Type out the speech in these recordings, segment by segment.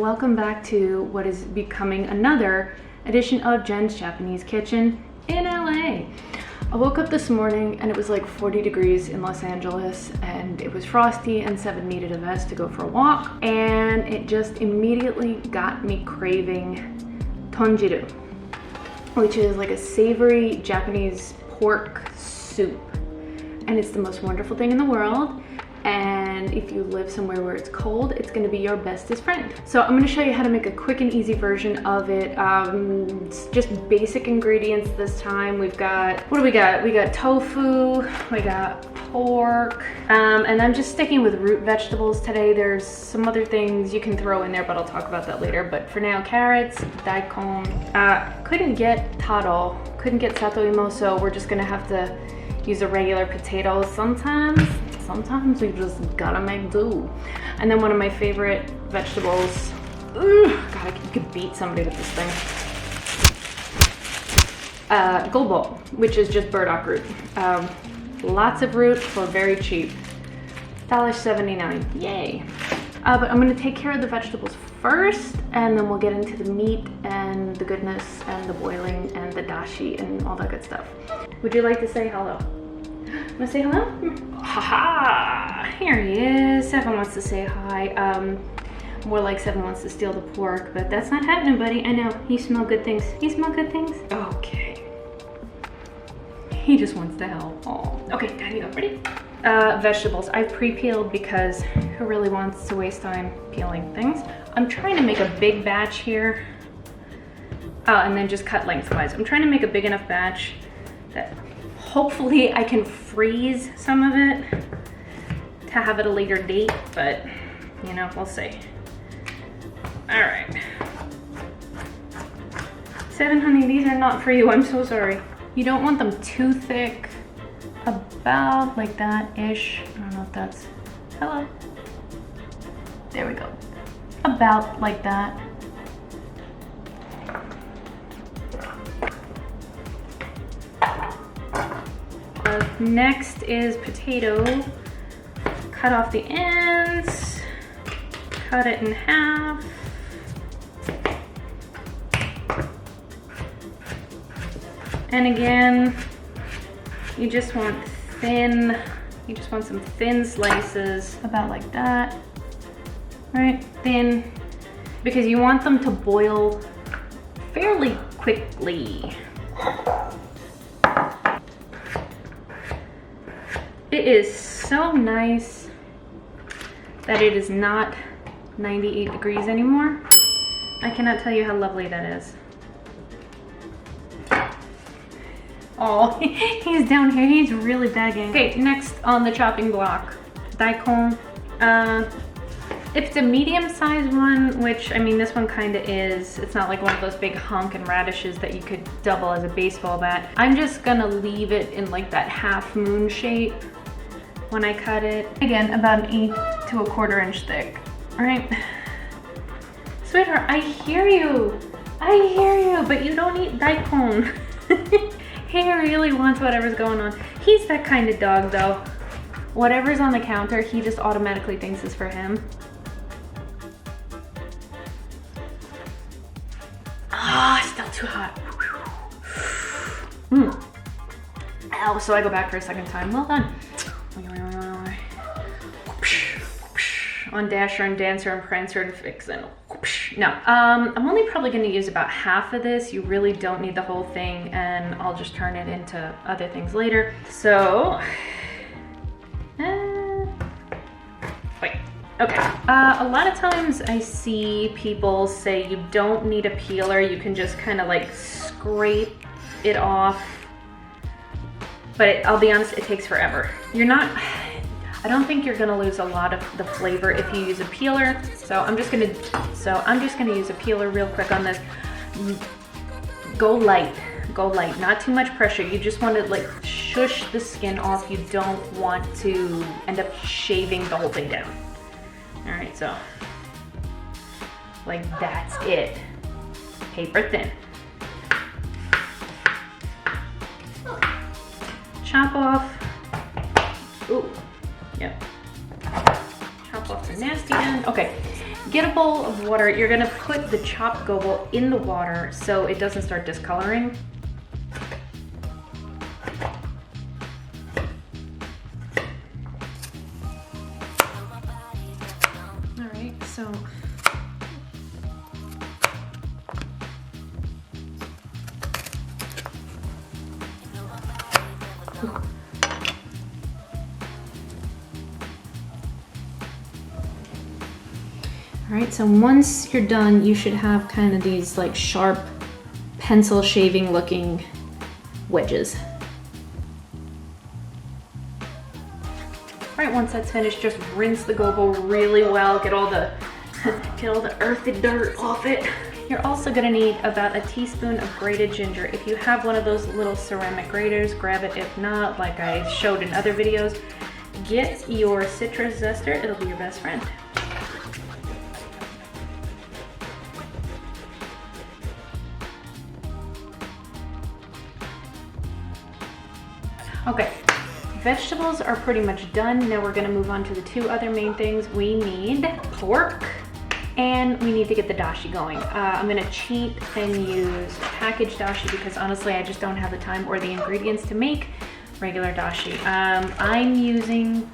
welcome back to what is becoming another edition of Jen's Japanese Kitchen in LA. I woke up this morning and it was like 40 degrees in Los Angeles and it was frosty and Seven needed a vest to go for a walk, and it just immediately got me craving tonjiru, which is like a savory Japanese pork soup, and it's the most wonderful thing in the world. And if you live somewhere where it's cold, it's gonna be your bestest friend. So I'm gonna show you how to make a quick and easy version of it. It's just basic ingredients this time. We've got, what do we got? We got tofu, we got pork, and I'm just sticking with root vegetables today. There's some other things you can throw in there, but I'll talk about that later. But for now, carrots, daikon. Couldn't get taro, couldn't get satoimo, so we're just gonna have to use a regular potato. Sometimes we just gotta make do. And then one of my favorite vegetables, God, you could beat somebody with this thing. Gobo, which is just burdock root. Lots of root for very cheap. $1.79, yay. But I'm gonna take care of the vegetables first, and then we'll get into the meat and the goodness and the boiling and the dashi and all that good stuff. Would you like to say hello? Wanna say hello? Haha! Here he is. Seven wants to say hi. More like Seven wants to steal the pork, but that's not happening, buddy. I know. You smell good things. You smell good things? Okay. He just wants to help. Oh. Okay, time to go. Ready? Vegetables. I've pre-peeled because who really wants to waste time peeling things? I'm trying to make a big batch here. And then just cut lengthwise. I'm trying to make a big enough batch that hopefully I can freeze some of it to have at a later date, but you know, we'll see. All right. Seven, honey, these are not for you. I'm so sorry. You don't want them too thick. About like that-ish. I don't know if that's, hello. There we go. About like that. Next is potato. Cut off the ends, cut it in half. And again, you just want some thin slices, about like that, right? Thin, because you want them to boil fairly quickly. It is so nice that it is not 98 degrees anymore. I cannot tell you how lovely that is. Oh, he's down here, he's really begging. Okay, next on the chopping block, daikon. If it's a medium-sized one, which I mean this one kind of is, it's not like one of those big honkin' radishes that you could double as a baseball bat. I'm just gonna leave it in like that half moon shape when I cut it. Again, about an 1/8 to 1/4 inch thick. All right, sweetheart, I hear you, but you don't eat daikon. He really wants whatever's going on. He's that kind of dog though. Whatever's on the counter, he just automatically thinks is for him. Ah, still too hot. Ow, so I go back for a second time. Well done. On Dasher and Dancer and Prancer and Vixen. No, I'm only probably gonna use about half of this. You really don't need the whole thing, and I'll just turn it into other things later. So, wait, okay. A lot of times I see people say you don't need a peeler. You can just kind of like scrape it off. But I'll be honest, it takes forever. I don't think you're gonna lose a lot of the flavor if you use a peeler. So I'm just gonna use a peeler real quick on this. Go light, not too much pressure. You just want to like shush the skin off. You don't want to end up shaving the whole thing down. All right, so like that's it. Paper thin. Chop off. Ooh. Yep. Chop off the nasty end. Okay, Get a bowl of water. You're gonna put the chopped gobo in the water so it doesn't start discoloring. All right, so all right, so once you're done, you should have kind of these like sharp pencil shaving looking wedges. All right, once that's finished, just rinse the gobo really well, get all the earthy dirt off it. You're also gonna need about a teaspoon of grated ginger. If you have one of those little ceramic graters, grab it. If not, like I showed in other videos, get your citrus zester, it'll be your best friend. Okay, vegetables are pretty much done. Now we're gonna move on to the two other main things. We need pork and we need to get the dashi going. I'm gonna cheat and use packaged dashi because honestly, I just don't have the time or the ingredients to make regular dashi. I'm using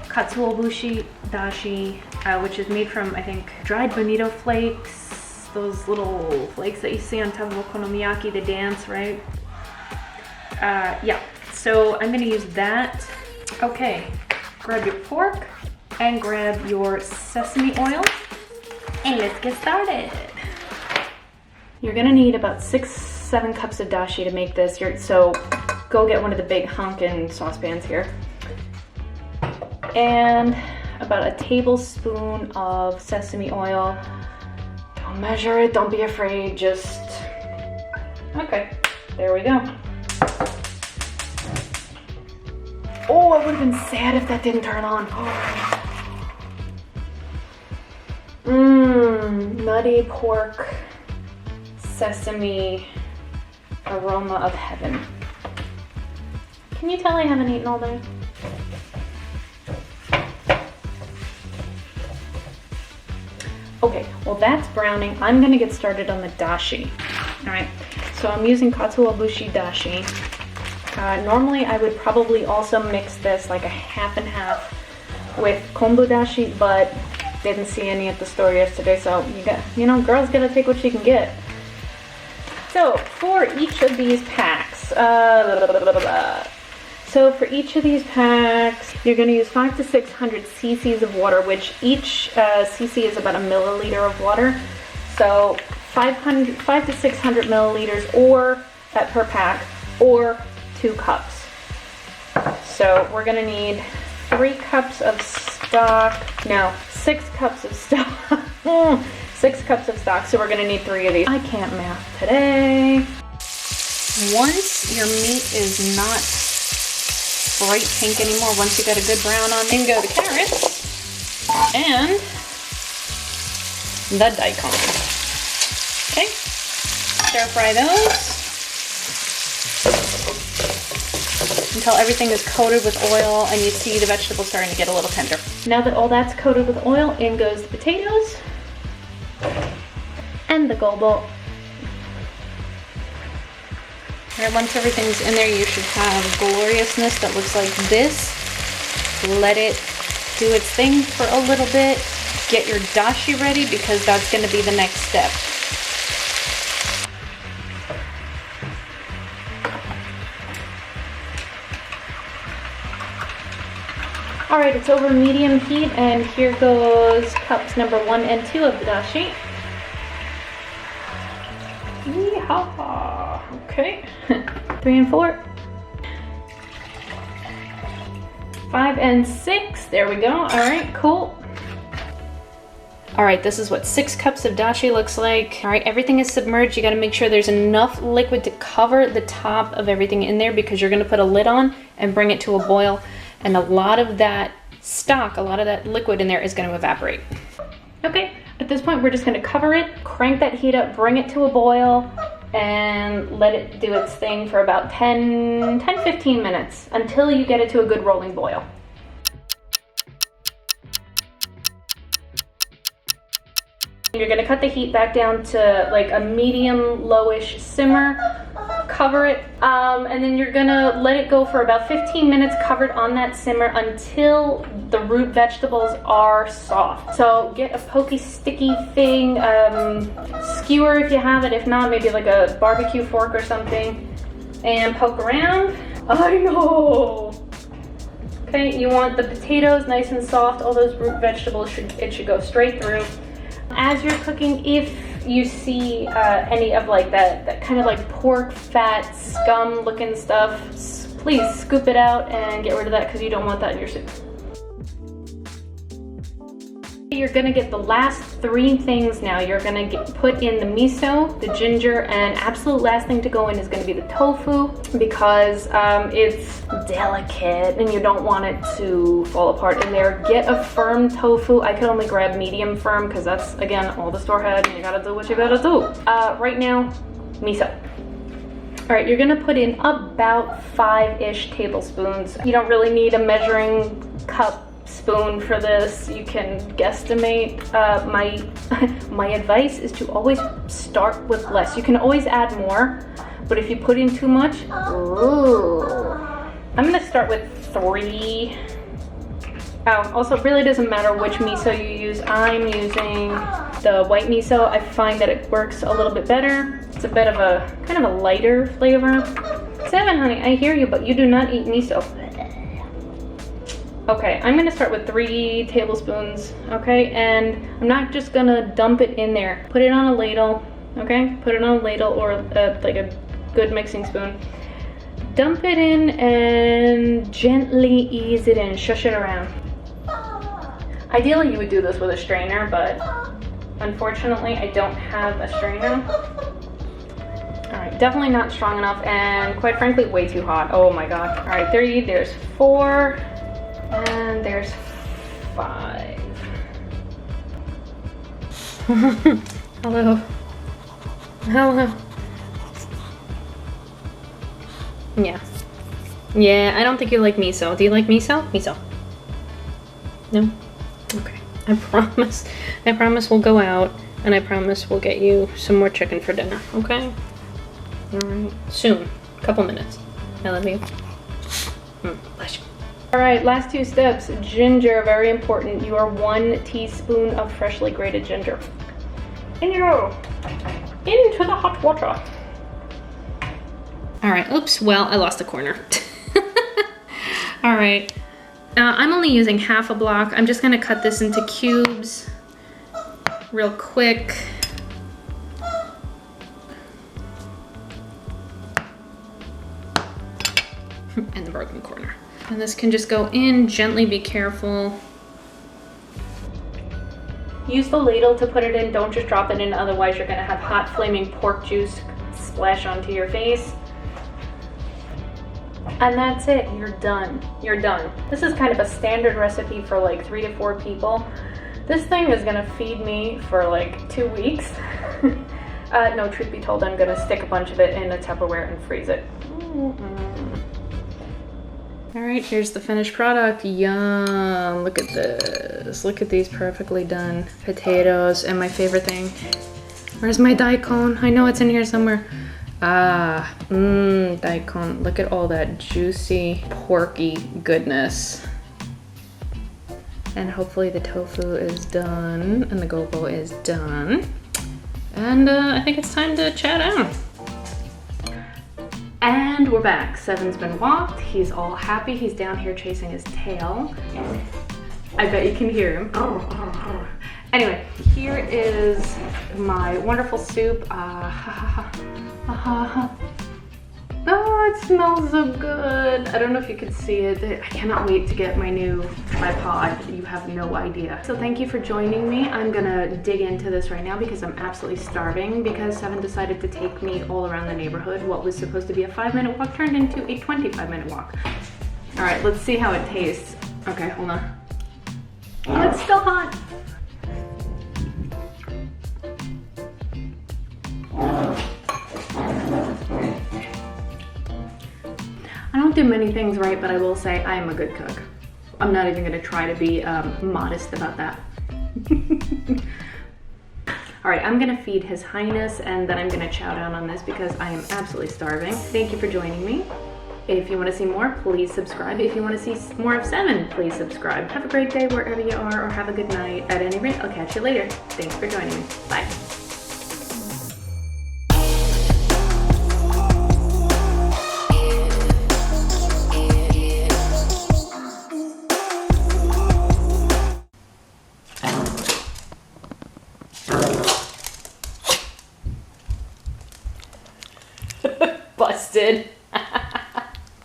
katsuobushi dashi, which is made from, I think, dried bonito flakes, those little flakes that you see on top of okonomiyaki, the dance, right? Yeah. So I'm gonna use that. Okay, grab your pork and grab your sesame oil and let's get started. You're gonna need about 6-7 cups of dashi to make this. So go get one of the big honkin' saucepans here. And about a tablespoon of sesame oil. Don't measure it, don't be afraid, just, okay, there we go. Oh, I would have been sad if that didn't turn on. Nutty pork, sesame, aroma of heaven. Can you tell I haven't eaten all day? Okay, well that's browning. I'm gonna get started on the dashi. All right, so I'm using katsuobushi dashi. Normally I would probably also mix this like a half and half with kombu dashi, but didn't see any at the store yesterday, so girls gotta take what she can get. So for each of these packs, you're gonna use 500 to 600 cc's of water, which each cc is about a milliliter of water. So 5 to 600 milliliters or per pack, or 2 cups. So we're gonna need 3 cups of stock, no, 6 cups of stock. 6 cups of stock, so we're gonna need 3 of these. I can't math today. Once your meat is not bright pink anymore, once you got a good brown on, then go the carrots and the daikon. Okay, stir fry those until everything is coated with oil and you see the vegetables starting to get a little tender. Now that all that's coated with oil, in goes the potatoes and the gobo. Alright, once everything's in there, you should have gloriousness that looks like this. Let it do its thing for a little bit. Get your dashi ready because that's going to be the next step. Alright, it's over medium heat, and here goes cups number 1 and 2 of the dashi. Yeehaw! Okay. 3 and 4. 5 and 6. There we go. Alright, cool. Alright, this is what 6 cups of dashi looks like. Alright, everything is submerged. You gotta make sure there's enough liquid to cover the top of everything in there because you're gonna put a lid on and bring it to a boil. And a lot of that stock, a lot of that liquid in there is gonna evaporate. Okay, at this point we're just gonna cover it, crank that heat up, bring it to a boil, and let it do its thing for about 10-15 minutes until you get it to a good rolling boil. you're gonna cut the heat back down to like a medium lowish simmer. Cover it, and then you're gonna let it go for about 15 minutes covered on that simmer until the root vegetables are soft. So get a pokey sticky thing, skewer if you have it, if not maybe like a barbecue fork or something, and poke around. I know! Okay, you want the potatoes nice and soft, all those root vegetables, it should go straight through. As you're cooking, if you see any of like that kind of like pork fat scum looking stuff, please scoop it out and get rid of that because you don't want that in your soup. You're gonna get the last 3 things now. You're gonna put in the miso, the ginger, and absolute last thing to go in is gonna be the tofu because it's delicate and you don't want it to fall apart in there. Get a firm tofu. I could only grab medium firm because that's, again, all the store had and you gotta do what you gotta do. Right now, miso. All right, you're gonna put in about 5-ish tablespoons. You don't really need a measuring cup spoon for this. You can guesstimate. My advice is to always start with less. You can always add more, but if you put in too much, ooh. I'm gonna start with 3. Oh, also it really doesn't matter which miso you use. I'm using the white miso. I find that it works a little bit better. It's a bit of a kind of a lighter flavor. 7, honey, I hear you, but you do not eat miso. Okay, I'm gonna start with 3 tablespoons, okay? And I'm not just gonna dump it in there. Put it on a ladle, okay? Put it on a ladle or like a good mixing spoon. Dump it in and gently ease it in, shush it around. Ideally, you would do this with a strainer, but unfortunately, I don't have a strainer. All right, definitely not strong enough and quite frankly, way too hot. Oh my God. All right, there's 4. And there's 5. Hello. Hello. Yeah, I don't think you like miso. Do you like miso? Miso. No? Okay. I promise we'll go out and I promise we'll get you some more chicken for dinner, okay? All right. Soon. Couple minutes. I love you. Bless you. All right, last 2 steps. Ginger, very important. You are 1 teaspoon of freshly grated ginger. In you go. Into the hot water. All right, oops, well, I lost a corner. All right, I'm only using half a block. I'm just gonna cut this into cubes real quick. And the broken corner. And this can just go in, gently, be careful. Use the ladle to put it in, don't just drop it in, otherwise you're gonna have hot flaming pork juice splash onto your face. And that's it, you're done. You're done. This is kind of a standard recipe for like 3 to 4 people. This thing is gonna feed me for like 2 weeks. No, truth be told, I'm gonna stick a bunch of it in a Tupperware and freeze it. All right, here's the finished product. Yum, look at this. Look at these perfectly done potatoes. And my favorite thing, where's my daikon? I know it's in here somewhere. Daikon. Look at all that juicy, porky goodness. And hopefully the tofu is done and the gobo is done. And I think it's time to chat out. And we're back. Seven's been walked. He's all happy. He's down here chasing his tail. I bet you can hear him. Anyway, here is my wonderful soup. Oh, it smells so good. I don't know if you could see it. I cannot wait to get my new tripod. You have no idea. So thank you for joining me. I'm gonna dig into this right now because I'm absolutely starving because Seven decided to take me all around the neighborhood. What was supposed to be a 5-minute walk turned into a 25-minute walk. All right, let's see how it tastes. Okay, hold on. Oh, it's still hot. I don't do many things right, but I will say I am a good cook. I'm not even gonna try to be modest about that. All right, I'm gonna feed His Highness and then I'm gonna chow down on this because I am absolutely starving. Thank you for joining me. If you want to see more, please subscribe. If you want to see more of 7, please subscribe. Have a great day wherever you are, or have a good night. At any rate, I'll catch you later. Thanks for joining me. Bye. Busted.